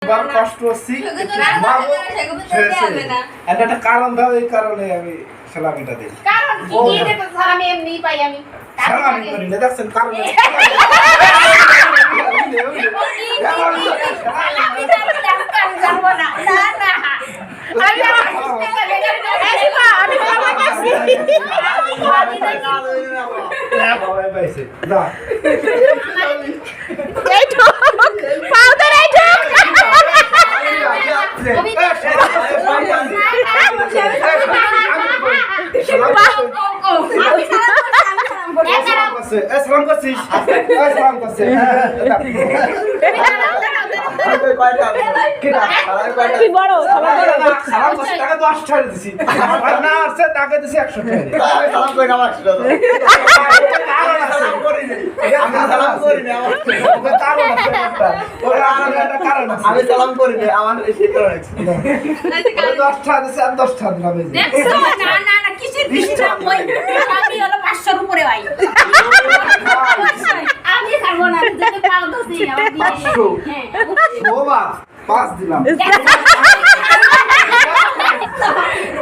তোমার কষ্ট হচ্ছে একটা কারণ দাও, এই কারণে আমি সালামিটা দিই। কারণ কি দিতে তো সালামি এমনি পাই আমি। সালামি করি না, দেখছেন কারণ সালাম করছিস, সালাম করছে কি বড় সালাম করছে, তাকে 10 টাকা দিছি, না আসছে তাকে দিছি 100 টাকা। সালাম করি না আমার ছিল তো। কারণ আছে, আমি সালাম করি না আমার ছিল। ওকে কারণ আছে একটা, ওর একটা কারণ আছে। আমি সালাম করি না আমার সেই কারণে আছে। ওকে 10 টাকা দিছি, আর 10 টাকা দিলাম এই যে। দেখছো না না না কিসের দিশা কই আমি হলো 500 এর উপরে ভাই আমি খাবো না যদি পাও দছি আমার দিয়ে 500 হ্যাঁ শোভা 5 দিলাম,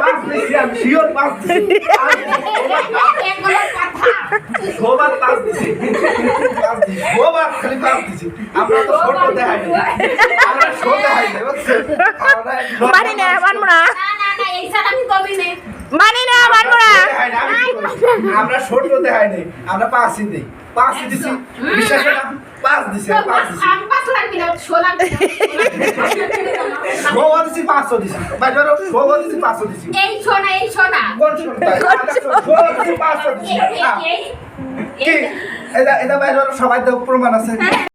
5 দিছি আমি, শিওর 5 দিছি, এগুলো কথা শোভা 5 দিছি, 5 দিছি, শোভা খালি 5 দিছি। আমরা তো ছোট দেখাই না, আমরা ছোট দেখাই না, বুঝছেন? মানি না মানবো না না না না এই সালামি কবি নেই মানি না মানবো না দেখাই না, আমি কি করি? আমরা ছোট দেখাই নাই, আমরা 5ই দেই, 5ই দিছি, বিশ্বাস করেন 5 দিছি, 5 দিছি। আমি 5 লাগবি না 16 লাগবি শোভা দিছি, 500 দিছি, বাইরে শোভা দিছি, 500 দিছি। এই সোনা কোন শোভা? শোভা দিছি, 500 দিছি। এই কি এটা এটা বাইরে সবাই তো প্রমাণ আছে।